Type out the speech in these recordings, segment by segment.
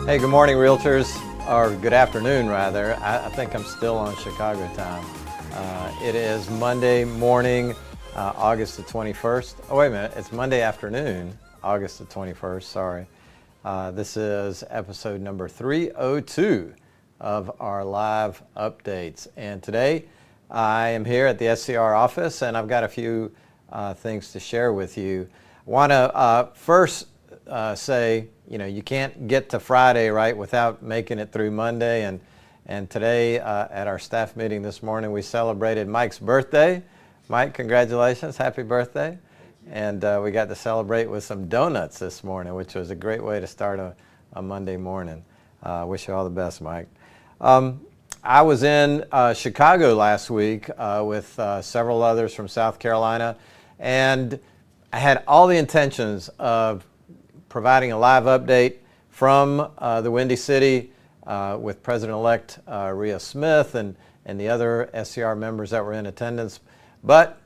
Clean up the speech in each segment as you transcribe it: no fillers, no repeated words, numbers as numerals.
Hey, good morning, Realtors, or good afternoon, rather. I think I'm still on Chicago time. It is Monday morning, August the 21st. Oh, wait a minute. It's Monday afternoon, August the 21st. Sorry. This is episode number 302 of our live updates. And today I am here at the SCR office, and I've got a few things to share with you. I want to first say, you can't get to Friday, right, without making it through Monday. And today at our staff meeting this morning, we celebrated Mike's birthday. Mike, congratulations. Happy birthday. And we got to celebrate with some donuts this morning, which was a great way to start a Monday morning. Wish you all the best, Mike. I was in Chicago last week with several others from South Carolina, and I had all the intentions of providing a live update from the Windy City with President-elect Rhea Smith and the other SCR members that were in attendance. But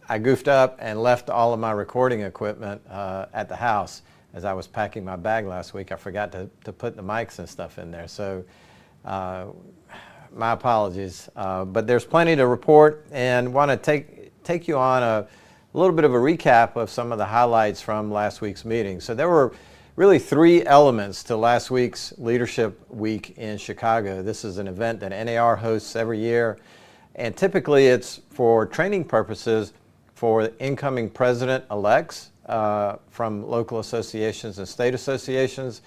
I goofed up and left all of my recording equipment at the house. As I was packing my bag last week, I forgot to put the mics and stuff in there. So my apologies. But there's plenty to report, and want to take you on a little bit of a recap of some of the highlights from last week's meeting. So there were really three elements to last week's Leadership Week in Chicago. This is an event that NAR hosts every year, and typically it's for training purposes for incoming president-elects from local associations and state associations,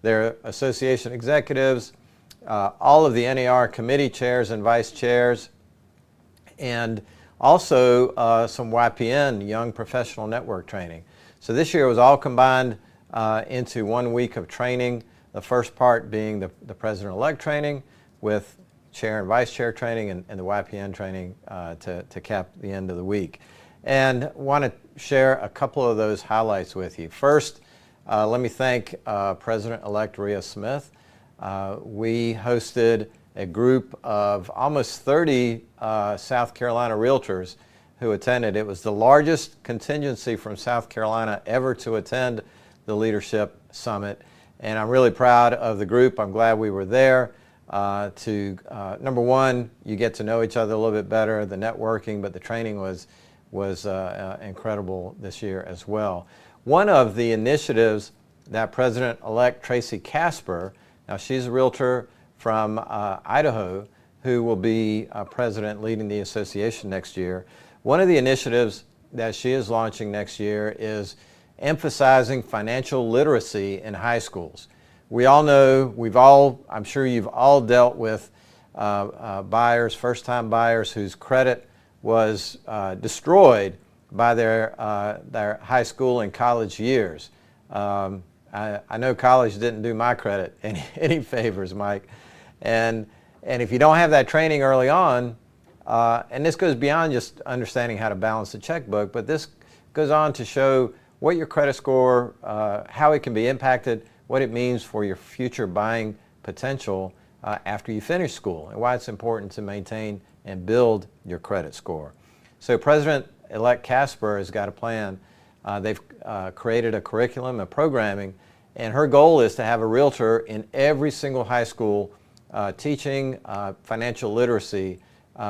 their association executives, all of the NAR committee chairs and vice chairs, and also some YPN, Young Professional Network training. So this year it was all combined into 1 week of training, the first part being the President-elect training with chair and vice chair training and the YPN training to cap the end of the week. And want to share a couple of those highlights with you. First, let me thank President-elect Rhea Smith. We hosted a group of almost 30 South Carolina realtors who attended. It was the largest contingency from South Carolina ever to attend the Leadership Summit. And I'm really proud of the group. I'm glad we were there number one, you get to know each other a little bit better, the networking, but the training was incredible this year as well. One of the initiatives that President-elect Tracy Casper, now she's a realtor from Idaho, who will be president leading the association next year. One of the initiatives that she is launching next year is emphasizing financial literacy in high schools. We all know, I'm sure you've all dealt with buyers, first-time buyers whose credit was destroyed by their high school and college years. I know college didn't do my credit any favors, Mike. And if you don't have that training early on, and this goes beyond just understanding how to balance the checkbook, but this goes on to show what your credit score, how it can be impacted, what it means for your future buying potential after you finish school, and why it's important to maintain and build your credit score. So President-elect Casper has got a plan. They've created a curriculum and programming, and her goal is to have a realtor in every single high school teaching financial literacy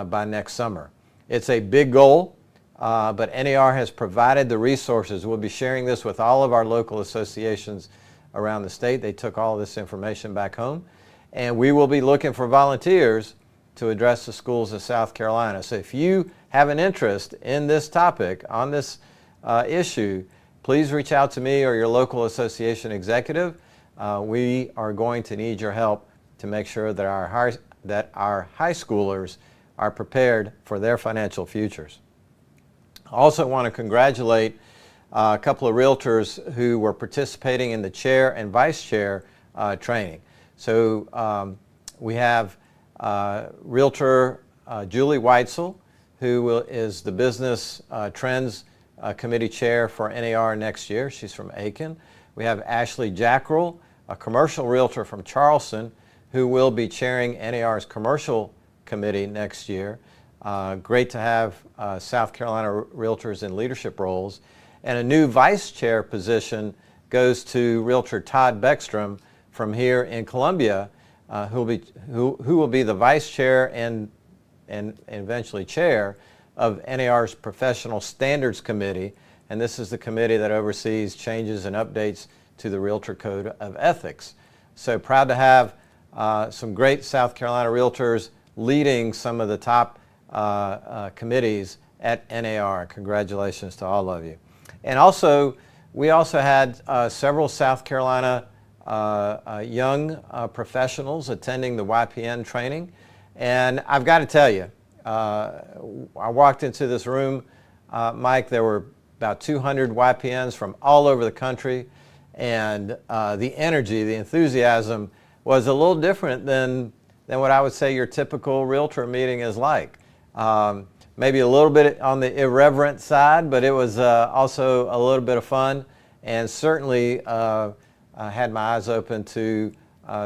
by next summer. It's a big goal, but NAR has provided the resources. We'll be sharing this with all of our local associations around the state. They took all of this information back home, and we will be looking for volunteers to address the schools of South Carolina. So if you have an interest in this topic, on this issue, please reach out to me or your local association executive. We are going to need your help to make sure that our high schoolers are prepared for their financial futures. I also want to congratulate a couple of realtors who were participating in the chair and vice chair training. So we have realtor Julie Weitzel, who is the Business Trends Committee Chair for NAR next year. She's from Aiken. We have Ashley Jackrell, a commercial realtor from Charleston, who will be chairing NAR's commercial committee next year. Great to have South Carolina realtors in leadership roles. And a new vice chair position goes to Realtor Todd Beckstrom, from here in Columbia, who will be the vice chair and eventually chair of NAR's Professional Standards Committee, and this is the committee that oversees changes and updates to the Realtor Code of Ethics. So proud to have some great South Carolina realtors leading some of the top committees at NAR. Congratulations to all of you. And also, we also had several South Carolina young professionals attending the YPN training. And I've got to tell you, I walked into this room, Mike, there were about 200 YPNs from all over the country, and the energy, the enthusiasm was a little different than what I would say your typical realtor meeting is like. Maybe a little bit on the irreverent side, but it was also a little bit of fun, and certainly I had my eyes open to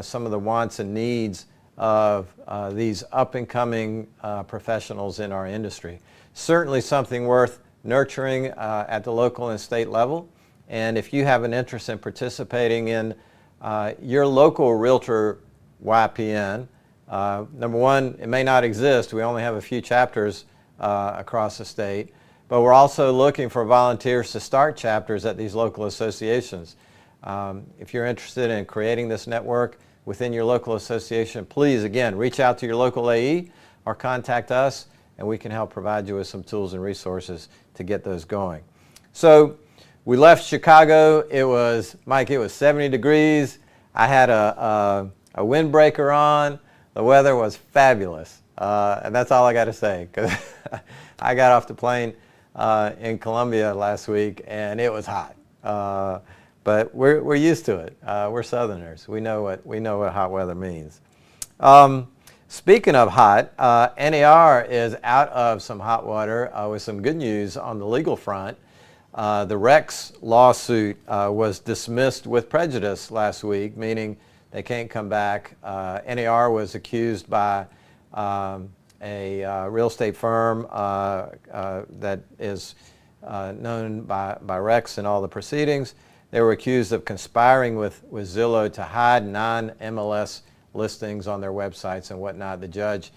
some of the wants and needs of these up-and-coming professionals in our industry. Certainly something worth nurturing at the local and state level. And if you have an interest in participating in your local realtor YPN, number one, it may not exist. We only have a few chapters across the state, but we're also looking for volunteers to start chapters at these local associations. If you're interested in creating this network within your local association, please, again, reach out to your local AE or contact us, and we can help provide you with some tools and resources to get those going. So we left Chicago. It was, Mike, it was 70 degrees. I had a windbreaker on. The weather was fabulous, and that's all I got to say, because I got off the plane in Columbia last week, and it was hot. But we're used to it. We're Southerners. We know what hot weather means. Speaking of hot, NAR is out of some hot water with some good news on the legal front. The Rex lawsuit was dismissed with prejudice last week, meaning they can't come back. NAR was accused by a real estate firm that is known by Rex in all the proceedings. They were accused of conspiring with Zillow to hide non-MLS listings on their websites and whatnot. The judge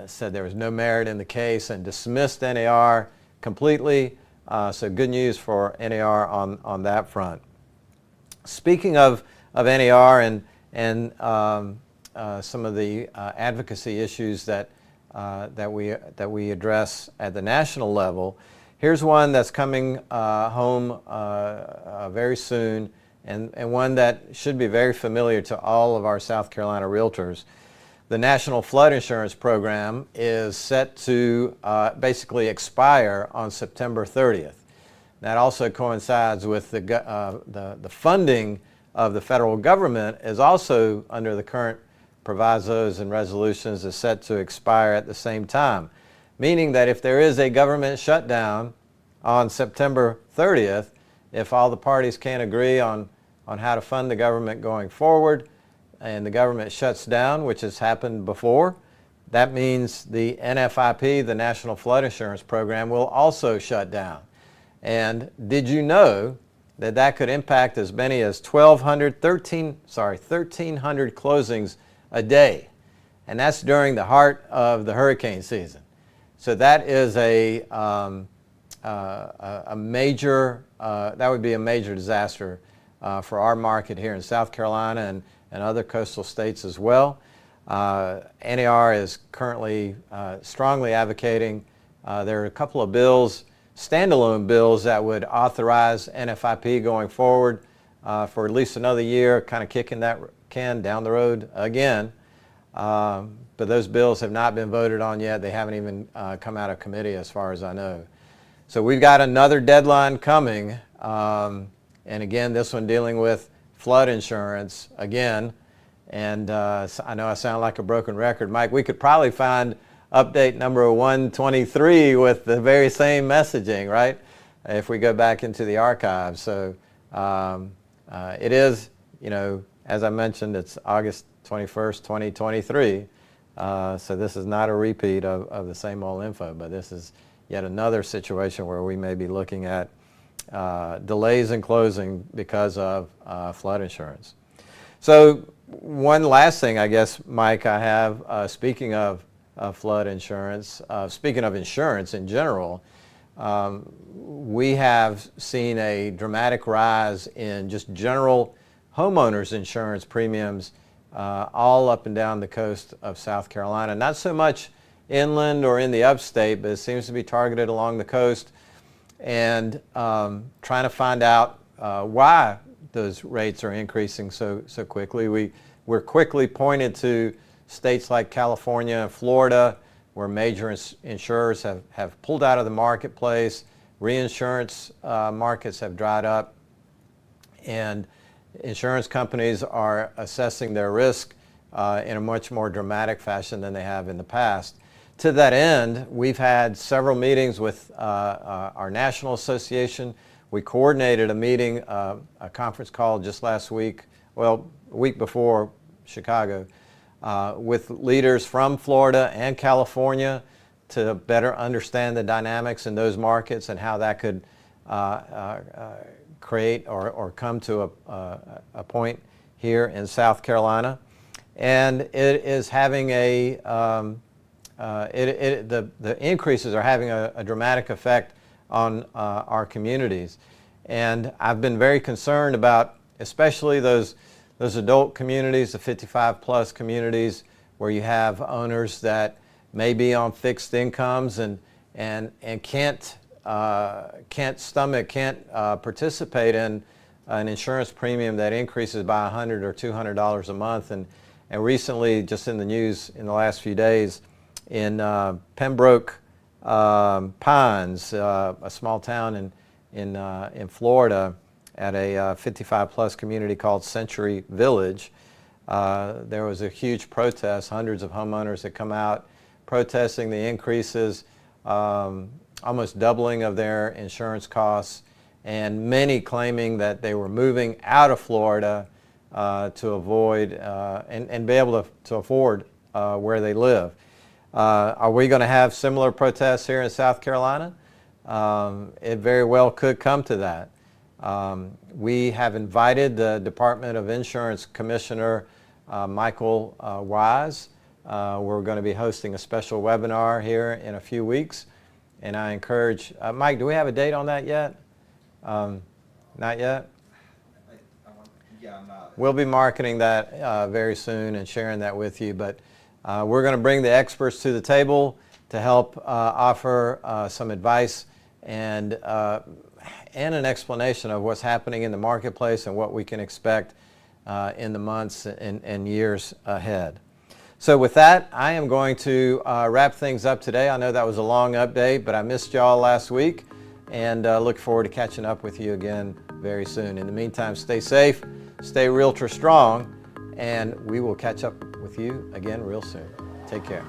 said there was no merit in the case and dismissed NAR completely. So good news for NAR on that front. Speaking of NAR and some of the advocacy issues that we address at the national level, here's one that's coming home very soon, and one that should be very familiar to all of our South Carolina realtors. The National Flood Insurance Program is set to basically expire on September 30th. That also coincides with the funding of the federal government is also, under the current provisos and resolutions, is set to expire at the same time. Meaning that if there is a government shutdown on September 30th, if all the parties can't agree on how to fund the government going forward, and the government shuts down, which has happened before, that means the NFIP, the National Flood Insurance Program, will also shut down. And did you know that that could impact as many as 1,300 closings a day? And that's during the heart of the hurricane season. So that is a major, that would be a major disaster for our market here in South Carolina and other coastal states as well. NAR is currently strongly advocating. There are a couple of bills, standalone bills, that would authorize NFIP going forward for at least another year, kind of kicking that can down the road again. But those bills have not been voted on yet. They haven't even come out of committee as far as I know. So we've got another deadline coming. And again, this one dealing with flood insurance again. And I know I sound like a broken record. Mike, we could probably find update number 123 with the very same messaging, right? If we go back into the archives. So it is, you know, as I mentioned, it's August 21st, 2023. So this is not a repeat of the same old info, but this is yet another situation where we may be looking at delays in closing because of flood insurance. So one last thing, I guess, Mike, I have, speaking of flood insurance, speaking of insurance in general, we have seen a dramatic rise in just general homeowners insurance premiums all up and down the coast of South Carolina. Not so much inland or in the upstate, but it seems to be targeted along the coast, and trying to find out why those rates are increasing so quickly. We're quickly pointed to states like California and Florida, where major insurers have pulled out of the marketplace. Reinsurance markets have dried up, and insurance companies are assessing their risk in a much more dramatic fashion than they have in the past. To that end, we've had several meetings with our national association. We coordinated a meeting, a conference call just last week, well, a week before Chicago, with leaders from Florida and California to better understand the dynamics in those markets and how that could create or come to a point here in South Carolina. And it is having the increases are having a dramatic effect on our communities. And I've been very concerned about especially those adult communities, the 55 plus communities, where you have owners that may be on fixed incomes and can't participate in an insurance premium that increases by $100 or $200 a month. And recently, just in the news in the last few days, in Pembroke Pines, a small town in Florida, at a 55 plus community called Century Village, there was a huge protest. Hundreds of homeowners had come out protesting the increases, almost doubling of their insurance costs, and many claiming that they were moving out of Florida to avoid and be able to afford where they live. Are we going to have similar protests here in South Carolina? It very well could come to that. We have invited the Department of Insurance Commissioner Michael Wise. We're going to be hosting a special webinar here in a few weeks, and I encourage Mike, do we have a date on that yet? Not yet? Yeah, I'm not. We'll be marketing that very soon and sharing that with you, but we're going to bring the experts to the table to help offer some advice and an explanation of what's happening in the marketplace and what we can expect in the months and years ahead. So with that, I am going to wrap things up today. I know that was a long update, but I missed y'all last week, and look forward to catching up with you again very soon. In the meantime, stay safe, stay Realtor strong, and we will catch up with you again real soon. Take care.